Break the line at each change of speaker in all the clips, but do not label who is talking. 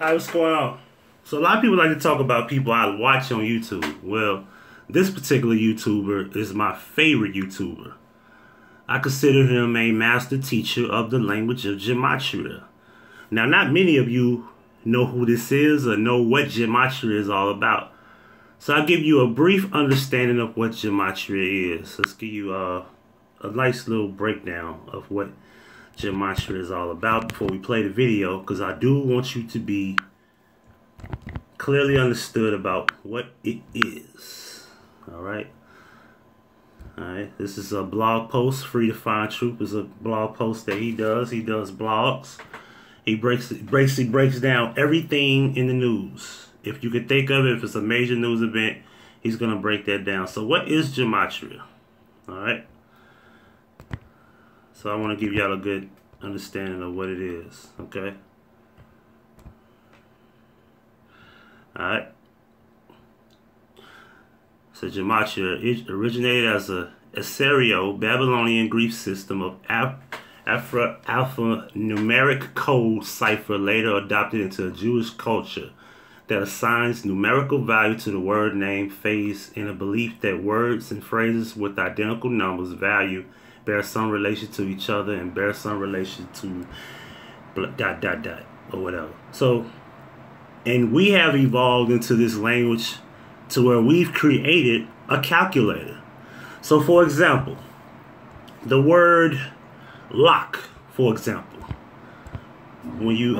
Hi, what's going on? So a lot of people like to talk about people I watch on YouTube. Well, this particular YouTuber is my favorite YouTuber. I consider him a master teacher of the language of gematria. Now, not many of you know who this is or know what gematria is all about. So I'll give you a brief understanding of what gematria is. Let's give you a nice little breakdown of what gematria is all about before we play the video, because I do want you to be clearly understood about what it is. Alright, this is a blog post. Free to Find Truth is a blog post that he does. He does blogs. He breaks down everything in the news. If you could think of it, if it's a major news event, he's gonna break that down. So what is gematria? Alright, so I want to give y'all a good understanding of what it is, okay? Alright. So gematria, it originated as a Assyrio-Babylonian Greek system of alphanumeric code cipher, later adopted into a Jewish culture that assigns numerical value to the word, name, phase, in a belief that words and phrases with identical numbers value bear some relation to each other and bear some relation to ... or whatever. So, and we have evolved into this language to where we've created a calculator. So for example, the word lock, for example, when you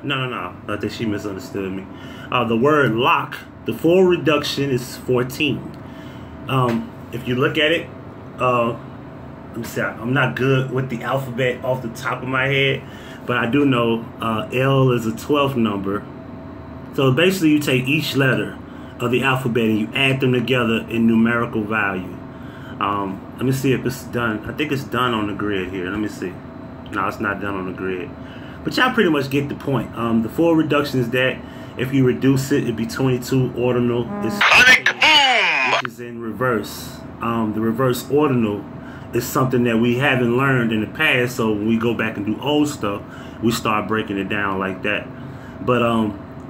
No, I think she misunderstood me. The word lock, the full reduction is 14. If you look at it, let me see, I'm not good with the alphabet off the top of my head, but I do know L is a 12th number. So basically you take each letter of the alphabet and you add them together in numerical value. Let me see if it's done. I think it's done on the grid here. Let me see. No, it's not done on the grid. But y'all pretty much get the point. The full reduction is that if you reduce it, it'd be 22 ordinal. Which is in reverse. The reverse ordinal is something that we haven't learned in the past. So when we go back and do old stuff, we start breaking it down like that. But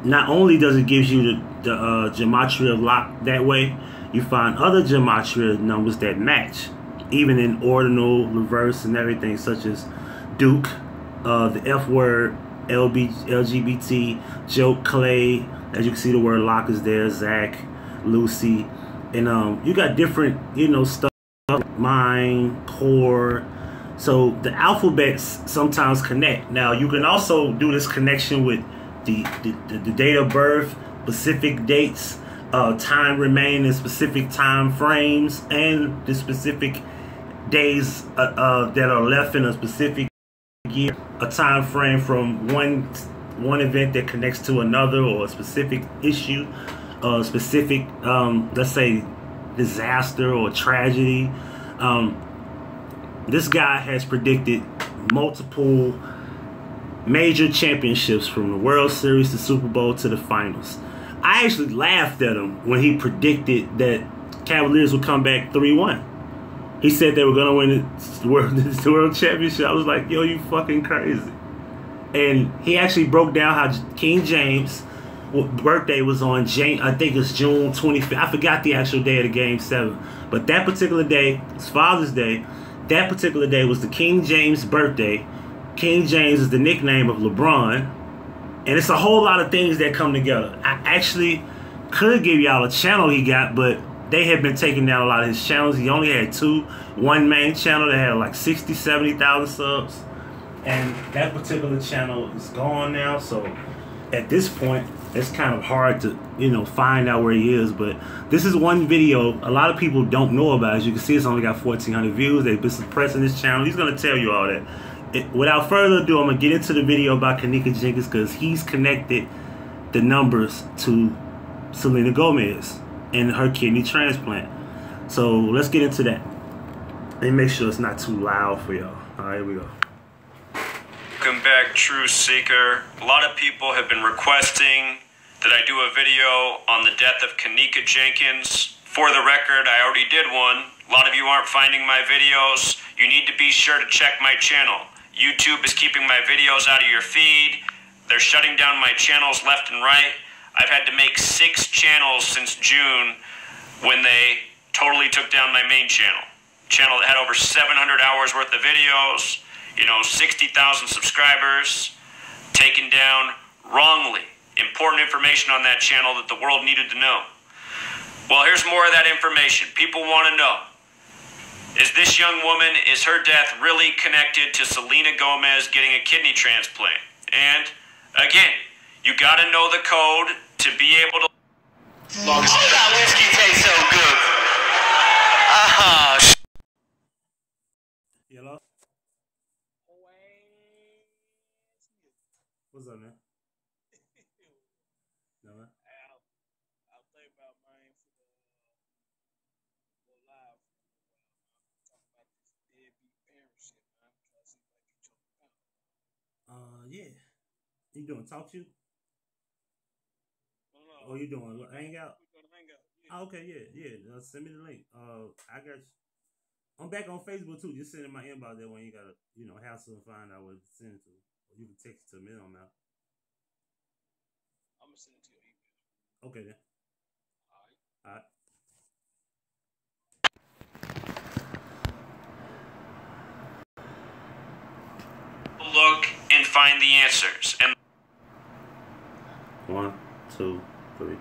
not only does it give you the gematria of lock that way, you find other gematria numbers that match, even in ordinal, reverse, and everything, such as Duke, the F word, LGBT, joke, clay. As you can see, the word lock is there. Zach, Lucy, and you got different, stuff. Mine, core. So the alphabets sometimes connect. Now you can also do this connection with the date of birth, specific dates, time remaining in specific time frames, and the specific days that are left in a specific year, a time frame from one event that connects to another, or a specific issue, a specific let's say disaster or tragedy. This guy has predicted multiple major championships, from the World Series to Super Bowl to the finals. I actually laughed at him when he predicted that Cavaliers would come back 3-1. He said they were going to win the World Championship. I was like, yo, you fucking crazy. And he actually broke down how King James' birthday was on, I think it's June 25th. I forgot the actual day of the Game 7. But that particular day, it's Father's Day. That particular day was the King James birthday. King James is the nickname of LeBron. And it's a whole lot of things that come together. I actually could give y'all a channel he got, but they had been taking down a lot of his channels. He only had one main channel that had like 60,000, 70,000 subs. And that particular channel is gone now. So at this point, it's kind of hard to, find out where he is. But this is one video a lot of people don't know about. As you can see, it's only got 1,400 views. They've been suppressing this channel. He's going to tell you all that. Without further ado, I'm going to get into the video about Kenneka Jenkins, because he's connected the numbers to Selena Gomez and her kidney transplant. So let's get into that. And make sure it's not too loud for y'all. Alright, here we go.
Welcome back, True Seeker. A lot of people have been requesting that I do a video on the death of Kenneka Jenkins. For the record, I already did one A lot of you aren't finding my videos. You need to be sure to check my channel. YouTube is keeping my videos out of your feed. They're shutting down my channels left and right. I've had to make 6 channels since June when they totally took down my main channel. Channel that had over 700 hours worth of videos, 60,000 subscribers, taken down wrongly. Important information on that channel that the world needed to know. Well, here's more of that information. People want to know. Is this young woman, is her death really connected to Selena Gomez getting a kidney transplant? And, again, you got to know the code to be able to...
Oh, that whiskey tastes so good.
Hello? What's up, man? No, man?
I'll think about mine for the live. Talk about this deadbeat parent shit, man. Try to see if I can choke out.
Yeah. You doing talk to you?
No.
Oh, you doing hangout?
We're gonna hang out. Yeah.
Oh, okay, yeah. Send me the link. I got you. I'm back on Facebook too. Just send in my inbox there when you gotta, hassle and find out what to send it to. Or you can text it to me on now.
I'm gonna send it to your email.
Okay then. All right.
look and find the answers. And
1, 2, 3.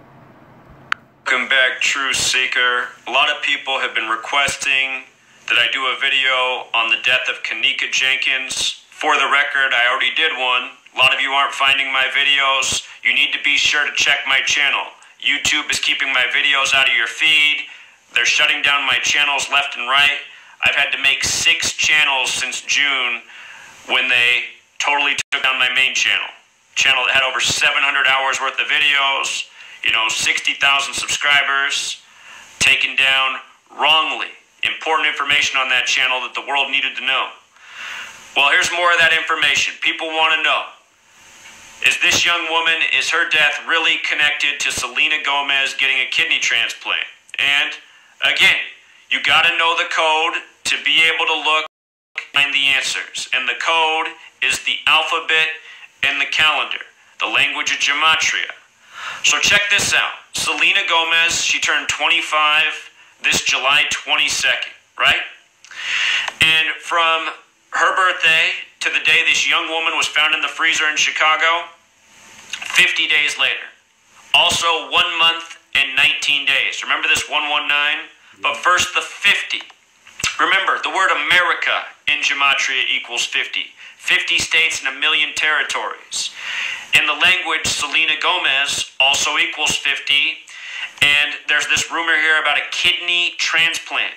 welcome back, Truth Seeker. A lot of people have been requesting that I do a video on the death of Kenneka Jenkins. For the record, I already did one. A lot of you aren't finding my videos. You need to be sure to check my channel. YouTube is keeping my videos out of your feed. They're shutting down my channels left and right. I've had to make 6 channels since June when they totally took down my main channel. Channel that had over 700 hours worth of videos, 60,000 subscribers, taken down wrongly. Important information on that channel that the world needed to know. Well, here's more of that information. People want to know. Is this young woman, is her death really connected to Selena Gomez getting a kidney transplant? And, again, you got to know the code to be able to look and find the answers. And the code is the alphabet and the calendar, the language of gematria. So check this out. Selena Gomez, she turned 25 this July 22nd, right? And from her birthday to the day this young woman was found in the freezer in Chicago, 50 days later. Also 1 month and 19 days. Remember this 119? But first the 50. Remember, the word America in gematria equals 50. 50 states and 1 million territories. In the language, Selena Gomez also equals 50. And there's this rumor here about a kidney transplant.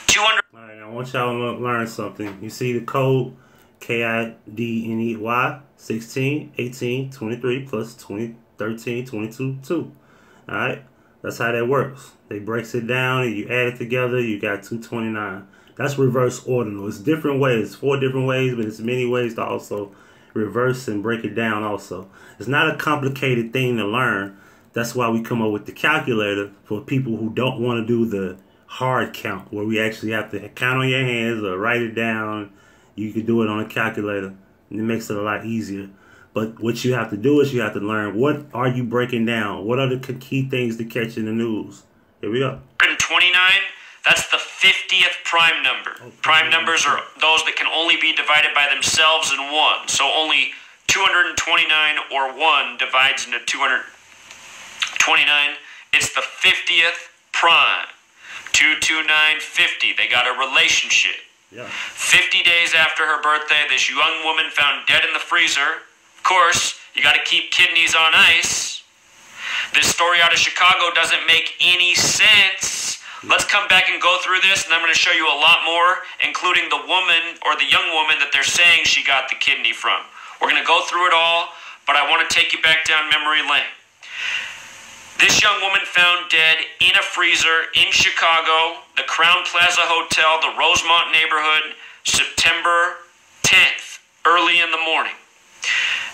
200.
All right, I want y'all to learn something. You see the code KIDNEY 16, 18, 23 plus 20, 13, 22, 2. All right, that's how that works. They breaks it down and you add it together, you got 229. That's reverse ordinal. It's different ways, 4 different ways, but it's many ways to also reverse and break it down also. It's not a complicated thing to learn. That's why we come up with the calculator for people who don't want to do the hard count, where we actually have to count on your hands or write it down. You can do it on a calculator, and it makes it a lot easier. But what you have to do is you have to learn, what are you breaking down? What are the key things to catch in the news? Here we go.
29, that's the 50th prime number.
Okay.
Prime numbers are those that can only be divided by themselves in 1. So only 229 or 1 divides into 229. It's the 50th prime. 229, 50. They got a relationship.
Yeah.
50 days after her birthday, this young woman found dead in the freezer. Of course, you got to keep kidneys on ice. This story out of Chicago doesn't make any sense. Let's come back and go through this, and I'm going to show you a lot more, including the woman or the young woman that they're saying she got the kidney from. We're going to go through it all, but I want to take you back down memory lane. This young woman found dead in a freezer in Chicago, the Crown Plaza Hotel, the Rosemont neighborhood, September 10th, early in the morning.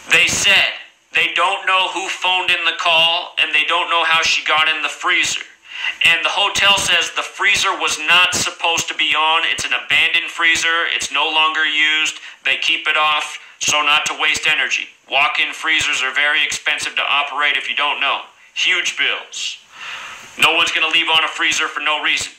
They said they don't know who phoned in the call and they don't know how she got in the freezer. and the hotel says the freezer was not supposed to be on. It's an abandoned freezer. It's no longer used. They keep it off so not to waste energy. Walk-in freezers are very expensive to operate if you don't know. Huge bills. No one's going to leave on a freezer for no reason.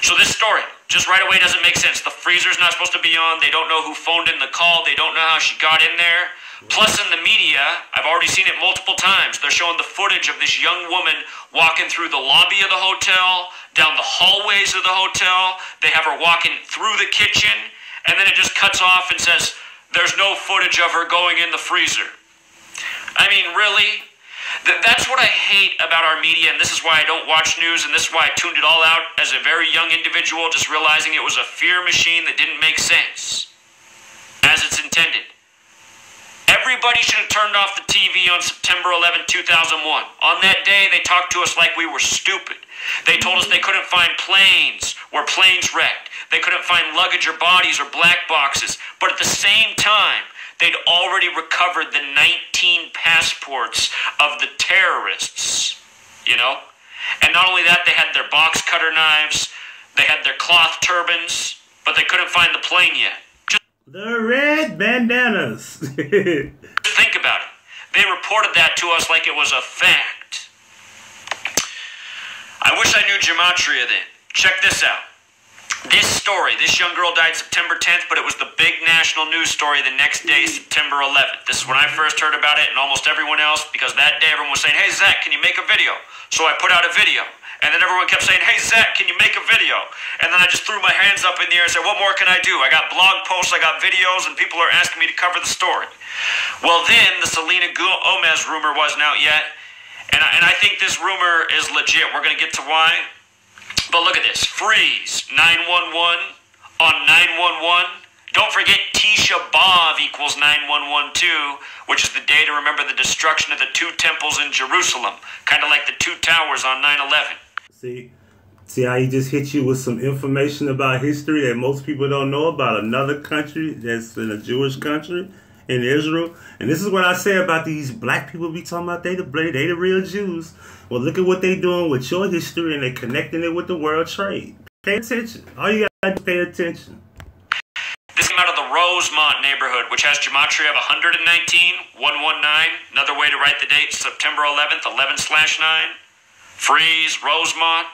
So this story, just right away, doesn't make sense. The freezer's not supposed to be on. They don't know who phoned in the call. They don't know how she got in there. Plus, in the media, I've already seen it multiple times. They're showing the footage of this young woman walking through the lobby of the hotel, down the hallways of the hotel. They have her walking through the kitchen, and then it just cuts off and says, there's no footage of her going in the freezer. I mean, really? That's what I hate about our media, and this is why I don't watch news, and this is why I tuned it all out as a very young individual, just realizing it was a fear machine that didn't make sense, as it's intended. Everybody should have turned off the TV on September 11, 2001. On that day, they talked to us like we were stupid. They told us they couldn't find planes where planes wrecked. They couldn't find luggage or bodies or black boxes. But at the same time, they'd already recovered the 19 passports of the terrorists, you know? And not only that, they had their box cutter knives, they had their cloth turbans, but they couldn't find the plane yet.
The red bandanas.
Think about it. They reported that to us like it was a fact. I wish I knew gematria then. Check this out. This story, this young girl died September 10th, but it was the big national news story the next day, September 11th. This is when I first heard about it, and almost everyone else, because that day everyone was saying, hey, Zach, can you make a video? So I put out a video. And then everyone kept saying, hey, Zach, can you make a video? And then I just threw my hands up in the air and said, what more can I do? I got blog posts, I got videos, and people are asking me to cover the story. Well, then the Selena Gomez rumor wasn't out yet. And I think this rumor is legit. We're going to get to why. But look at this. Freeze 911 on 911. Don't forget Tisha B'Av equals 911 too, which is the day to remember the destruction of the two temples in Jerusalem. Kind of like the two towers on 9/11.
See how he just hit you with some information about history that most people don't know about another country that's in a Jewish country, in Israel. And this is what I say about these black people be talking about they the real Jews. Well, look at what they doing with your history, and they connecting it with the world trade. Pay attention. All you got to pay attention.
This came out of the Rosemont neighborhood, which has gematria of 119, 119. Another way to write the date, September 11th, 11/9. Freeze, Rosemont.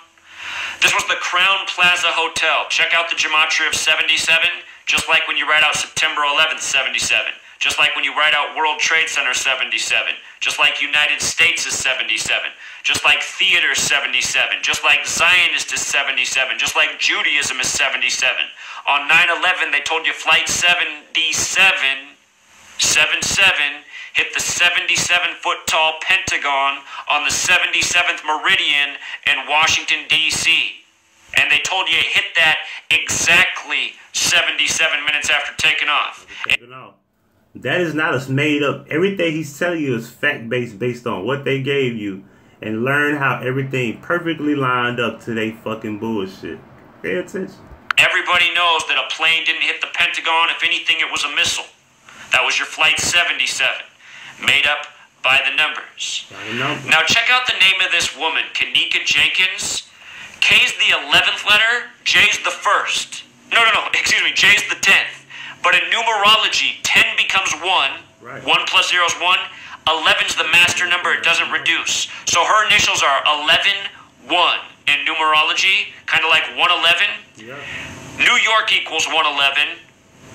This was the Crown Plaza Hotel. Check out the gematria of 77, just like when you write out September 11th, 77. Just like when you write out World Trade Center 77. Just like United States is 77. Just like theater is 77. Just like Zionist is 77. Just like Judaism is 77. On 9/11, they told you Flight 77 hit the 77-foot-tall Pentagon on the 77th meridian in Washington, D.C. And they told you it hit that exactly 77 minutes after taking off.
That is not a made up. Everything he's telling you is fact-based, based on what they gave you. And learn how everything perfectly lined up to they fucking bullshit. Pay attention.
Everybody knows that a plane didn't hit the Pentagon. If anything, it was a missile. That was your Flight 77. Made up by the numbers. Now check out the name of this woman, Kenneka Jenkins. K's the 11th letter, J's the 1st. No, excuse me, J's the 10th. But in numerology, 10 becomes 1.
Right.
1 plus 0 is 1. 11's the master number, it doesn't reduce. So her initials are 11-1 in numerology, kind of like 111.
Yeah.
New York equals 111.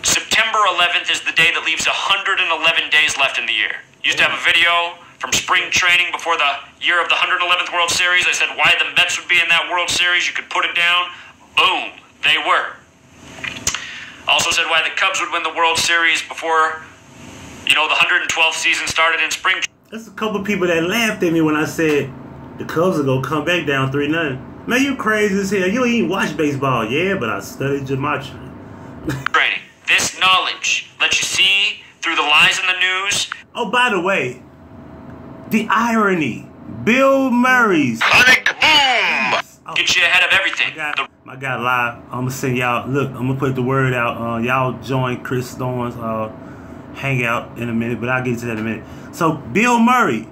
September 11th is the day that leaves 111 days left in the year. Used to have a video from spring training before the year of the 111th World Series. I said why the Mets would be in that World Series. You could put it down. Boom. They were. Also said why the Cubs would win the World Series before, you know, the 112th season started in spring.
There's a couple people that laughed at me when I said the Cubs are going to come back down 3-0. Man, you crazy as hell. You ain't even watch baseball. Yeah, but I studied gematria.
Training. This knowledge lets you see through the lies in the news.
Oh, by the way, the irony. Bill Murray's.
Sonic boom! Get you ahead of everything.
I got live. I'm going to send y'all. Look, I'm going to put the word out. Y'all join Chris Thorne's hangout in a minute, but I'll get to that in a minute. So, Bill Murray,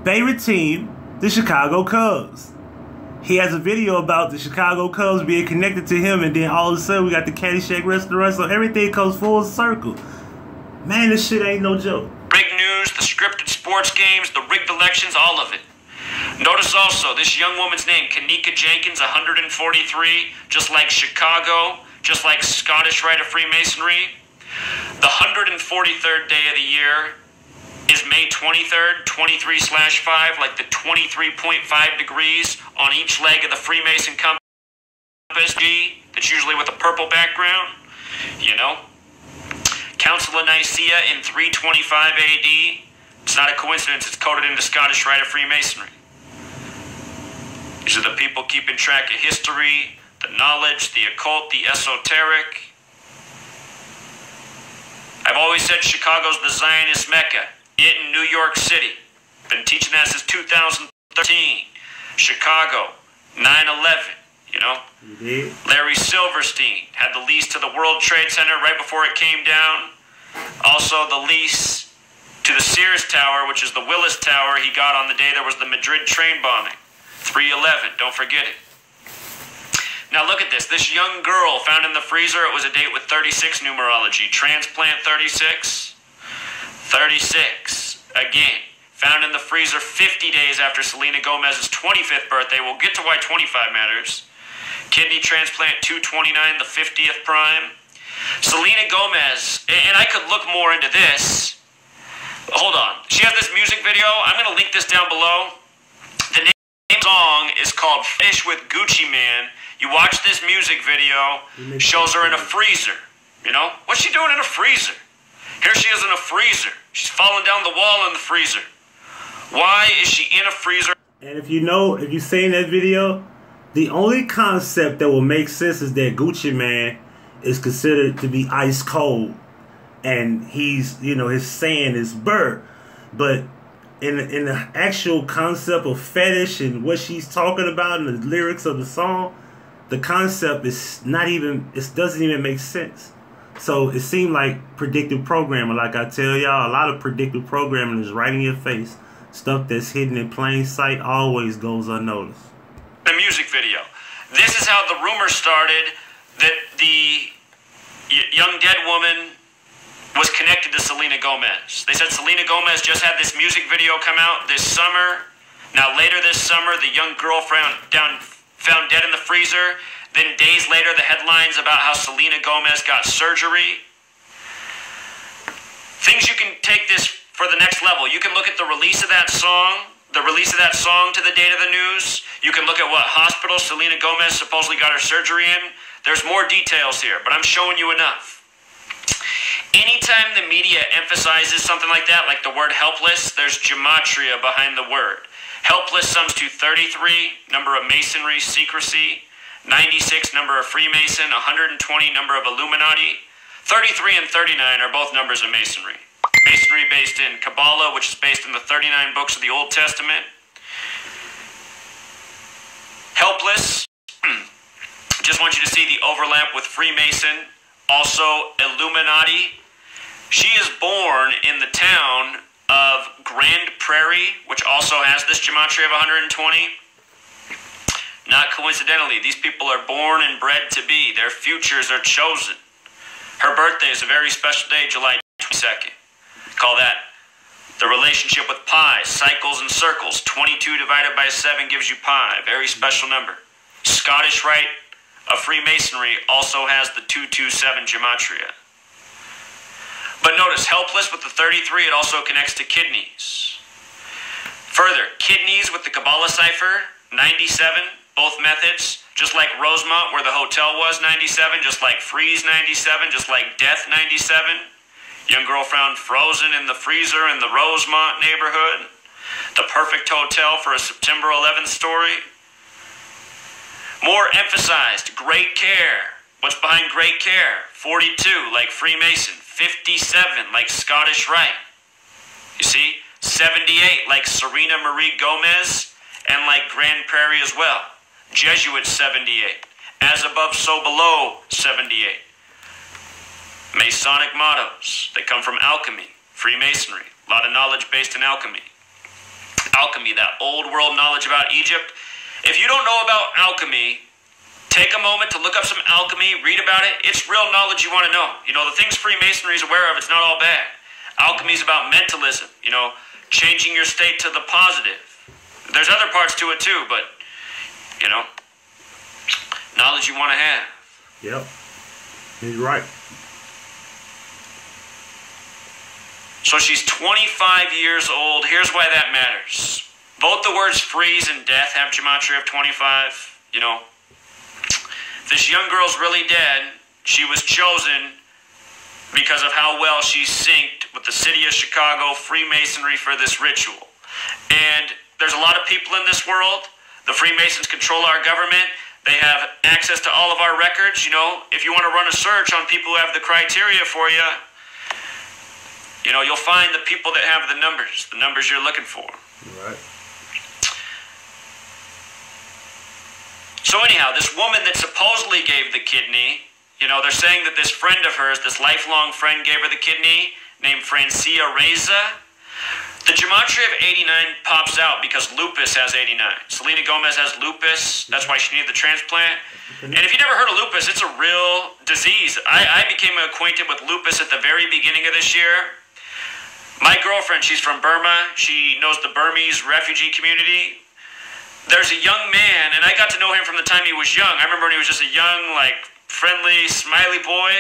favorite team, the Chicago Cubs. he has a video about the Chicago Cubs being connected to him, and then all of a sudden we got the Caddyshack restaurant, so everything comes full circle. Man, this shit ain't no joke.
Rigged news, the scripted sports games, the rigged elections, all of it. Notice also this young woman's name, Kenneka Jenkins, 143, just like Chicago, just like Scottish Rite of Freemasonry. The 143rd day of the year is May 23rd, 23/5, like the 23.5 degrees on each leg of the Freemason compass G, that's usually with a purple background, you know. Council of Nicaea in 325 AD. It's not a coincidence, it's coded into Scottish Rite of Freemasonry. These are the people keeping track of history, the knowledge, the occult, the esoteric. I've always said Chicago's the Zionist Mecca. It in New York City. Been teaching that since 2013. Chicago, 9/11, you know? Larry Silverstein had the lease to the World Trade Center right before it came down. Also the lease to the Sears Tower, which is the Willis Tower, he got on the day there was the Madrid train bombing. 3/11, don't forget it. Now look at this. This young girl found in the freezer, it was a date with 36 numerology. Transplant 36. 36. Again, found in the freezer 50 days after Selena Gomez's 25th birthday. We'll get to why 25 matters. Kidney transplant 229, the 50th prime. Selena Gomez, and I could look more into this. Hold on. She has this music video. I'm going to link this down below. The name of the song is called Fish with Gucci Man. You watch this music video, shows her in a freezer. You know? What's she doing in a freezer? Here she is in a freezer. She's falling down the wall in the freezer. Why is she in a freezer?
And if you've seen that video, the only concept that will make sense is that Gucci Man is considered to be ice cold. And he's, his saying is burr. But in the actual concept of fetish and what she's talking about in the lyrics of the song, the concept is it doesn't even make sense. So it seemed like predictive programming. Like I tell y'all, a lot of predictive programming is right in your face. Stuff that's hidden in plain sight always goes unnoticed.
The music video. This is how the rumor started that the young dead woman was connected to Selena Gomez. They said Selena Gomez just had this music video come out this summer. Now later this summer, the young girl found dead in the freezer. Then days later, the headlines about how Selena Gomez got surgery. Things you can take this for the next level. You can look at the release of that song, to the date of the news. You can look at what hospital Selena Gomez supposedly got her surgery in. There's more details here, but I'm showing you enough. Anytime the media emphasizes something like that, like the word helpless, there's gematria behind the word. Helpless sums to 33, number of masonry, secrecy. 96, number of Freemason. 120, number of Illuminati. 33 and 39 are both numbers of Masonry. Masonry based in Kabbalah, which is based in the 39 books of the Old Testament. Helpless. Just want you to see the overlap with Freemason. Also, Illuminati. She is born in the town of Grand Prairie, which also has this gematria of 120. Not coincidentally, these people are born and bred to be. Their futures are chosen. Her birthday is a very special day, July 22nd. Call that the relationship with pi, cycles and circles. 22 divided by 7 gives you pi. Very special number. Scottish Rite of Freemasonry also has the 227 gematria. But notice, helpless with the 33, it also connects to kidneys. Further, kidneys with the Kabbalah cipher, 97. Both methods, just like Rosemont, where the hotel was, 97, just like Freeze, 97, just like Death, 97. Young girl found frozen in the freezer in the Rosemont neighborhood. The perfect hotel for a September 11th story. More emphasized, great care. What's behind great care? 42, like Freemason. 57, like Scottish Rite. You see? 78, like Serena Marie Gomez, and like Grand Prairie as well. Jesuit 78. As above, so below 78. Masonic mottos. They come from alchemy, Freemasonry. A lot of knowledge based in alchemy. Alchemy, that old world knowledge about Egypt. If you don't know about alchemy, take a moment to look up some alchemy, read about it. It's real knowledge you want to know. You know, the things Freemasonry is aware of, it's not all bad. Alchemy is about mentalism, you know, changing your state to the positive. There's other parts to it too, but, you know, knowledge you want to have.
Yep. He's right.
So she's 25 years old. Here's why that matters. Both the words freeze and death have gematria of 25. You know, this young girl's really dead. She was chosen because of how well she synced with the city of Chicago Freemasonry for this ritual. And there's a lot of people in this world. The Freemasons control our government. They have access to all of our records. You know, if you want to run a search on people who have the criteria for you, you know, you'll find the people that have the numbers you're looking for.
Right.
So anyhow, this woman that supposedly gave the kidney, you know, they're saying that this friend of hers, this lifelong friend, gave her the kidney, named Francia Reza. The gematria of 89 pops out because lupus has 89. Selena Gomez has lupus. That's why she needed the transplant. And if you never heard of lupus, it's a real disease. I became acquainted with lupus at the very beginning of this year. My girlfriend, she's from Burma. She knows the Burmese refugee community. There's a young man, and I got to know him from the time he was young. I remember when he was just a young, like, friendly, smiley boy.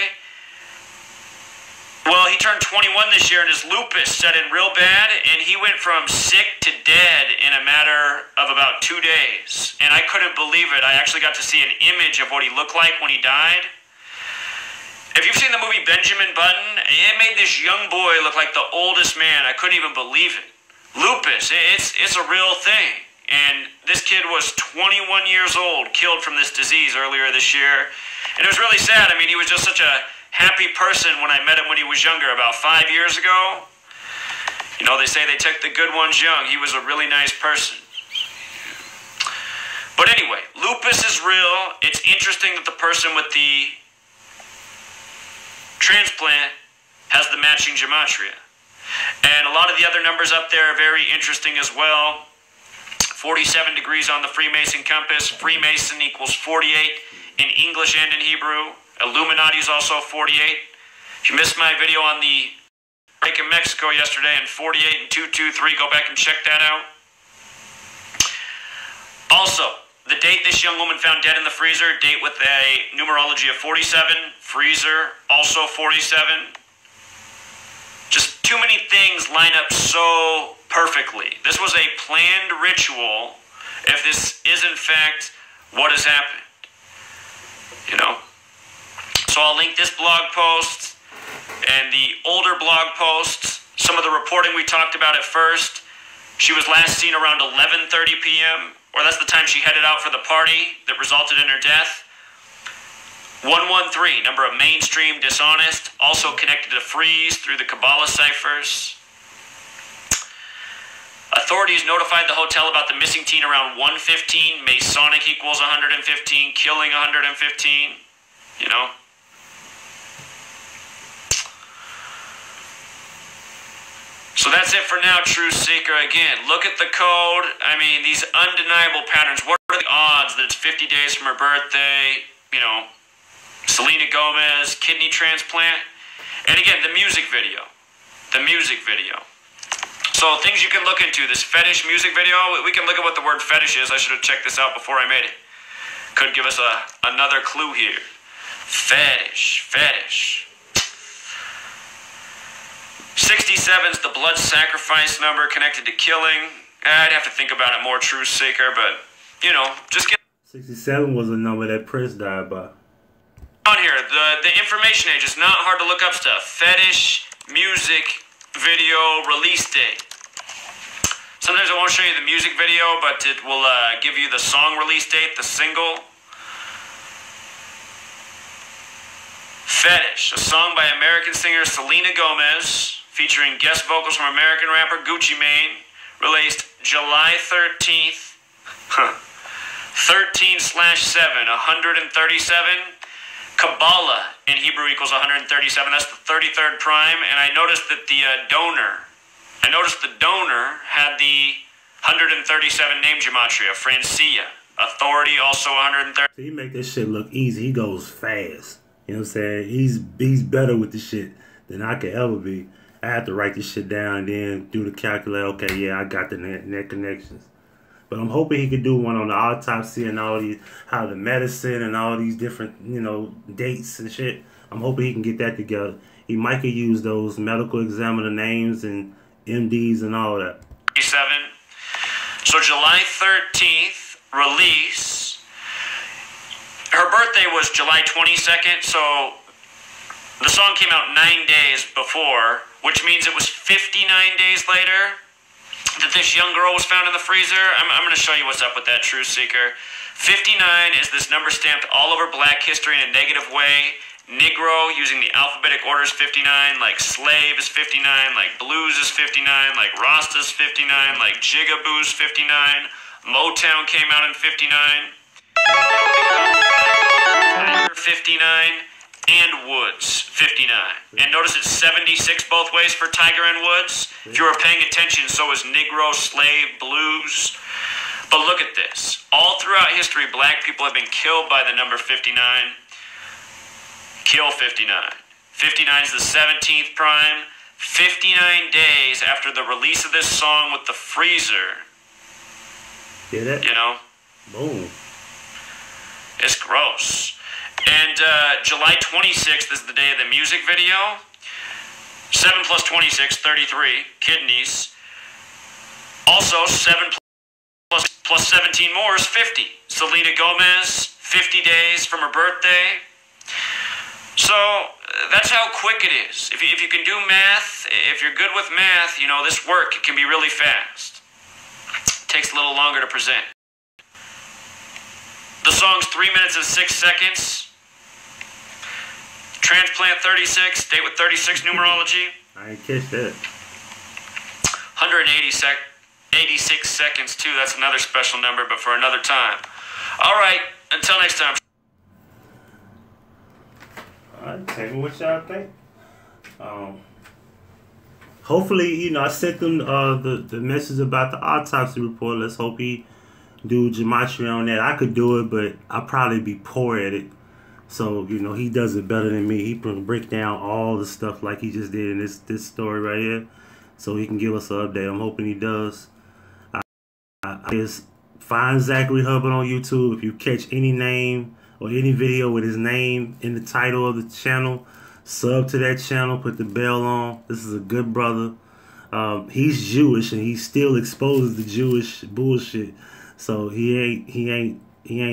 Well, he turned 21 this year, and his lupus set in real bad, and he went from sick to dead in a matter of about 2 days. And I couldn't believe it. I actually got to see an image of what he looked like when he died. If you've seen the movie Benjamin Button, it made this young boy look like the oldest man. I couldn't even believe it. Lupus, it's a real thing. And this kid was 21 years old, killed from this disease earlier this year. And it was really sad. I mean, he was just such a happy person when I met him when he was younger, about 5 years ago. You know, they say they took the good ones young. He was a really nice person. But anyway, lupus is real. It's interesting that the person with the transplant has the matching gematria. And a lot of the other numbers up there are very interesting as well. 47 degrees on the Freemason compass. Freemason equals 48 in English and in Hebrew. Illuminati is also 48. If you missed my video on the break in Mexico yesterday and 48 and 223, go back and check that out. Also, the date this young woman found dead in the freezer, date with a numerology of 47, freezer also 47. Just too many things line up so perfectly. This was a planned ritual if this is in fact what has happened. You know? So I'll link this blog post and the older blog posts, some of the reporting we talked about at first. She was last seen around 11:30 p.m., or that's the time she headed out for the party that resulted in her death. 113, number of mainstream dishonest, also connected to freeze through the Kabbalah ciphers. Authorities notified the hotel about the missing teen around 1:15. Masonic equals 115, killing 115, you know. So that's it for now, Truth Seeker. Again, look at the code. I mean, these undeniable patterns. What are the odds that it's 50 days from her birthday? You know, Selena Gomez, kidney transplant. And again, the music video. The music video. So things you can look into. This fetish music video, we can look at what the word fetish is. I should have checked this out before I made it. Could give us another clue here. Fetish, fetish. 67's the blood sacrifice number connected to killing. I'd have to think about it more, Truth Seeker, but, you know, just get
67 was a number that Prince died by.
on here. The information age is not hard to look up stuff. Fetish, music, video, release date. Sometimes I won't show you the music video, but it will give you the song release date, the single. Fetish, a song by American singer Selena Gomez, featuring guest vocals from American rapper Gucci Mane, released July 13th. 13/7, 137. Kabbalah in Hebrew equals 137. That's the 33rd prime. And I noticed that the donor had the 137 name gematria, Francia. Authority also 130.
He make this shit look easy. He goes fast. You know what I'm saying? He's better with the shit than I could ever be. I have to write this shit down and then do the calculate. Okay, yeah, I got the net connections. But I'm hoping he could do one on the autopsy and all these, how the medicine and all these different, you know, dates and shit. I'm hoping he can get that together. He might could use those medical examiner names and MDs and all that.
7. So July 13th, release. Her birthday was July 22nd, so the song came out 9 days before, which means it was 59 days later that this young girl was found in the freezer. I'm going to show you what's up with that, Truth Seeker. 59 is this number stamped all over black history in a negative way. Negro using the alphabetic order is 59, like slave is 59, like blues is 59, like Rasta's 59, like Jigaboo's 59. Motown came out in 59. 59 and Woods 59. And notice it's 76 both ways for Tiger and Woods. If you were paying attention, so is Negro, slave, blues. But look at this. All throughout history, black people have been killed by the number 59. Kill 59. 59 is the 17th prime. 59 days after the release of this song with the freezer.
Get it?
You know?
Boom.
It's gross. And July 26th is the day of the music video. 7 plus 26, 33. Kidneys. Also, 7 plus 17 more is 50. Selena Gomez, 50 days from her birthday. So, that's how quick it is. If you can do math, if you're good with math, you know, this work can be really fast. It takes a little longer to present. The song's 3 minutes and 6 seconds. Transplant 36, date with 36 numerology.
I ain't catch that.
86 seconds, too. That's another special number, but for another time. All right, until next time.
Alright, tell me what y'all think. Hopefully, you know, I sent them the message about the autopsy report. Let's hope he do gematria on that. I could do it, but I'll probably be poor at it. So, you know, he does it better than me. He can break down all the stuff like he just did in this story right here. So he can give us an update. I'm hoping he does. I just find Zachary Hubbard on YouTube. If you catch any name or any video with his name in the title of the channel, sub to that channel, put the bell on. This is a good brother. He's Jewish and he still exposes the Jewish bullshit. So he ain't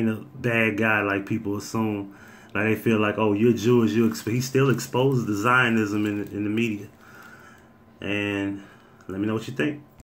a bad guy like people assume. Like they feel like, oh, you're Jewish, he still exposes the Zionism in the media. And let me know what you think.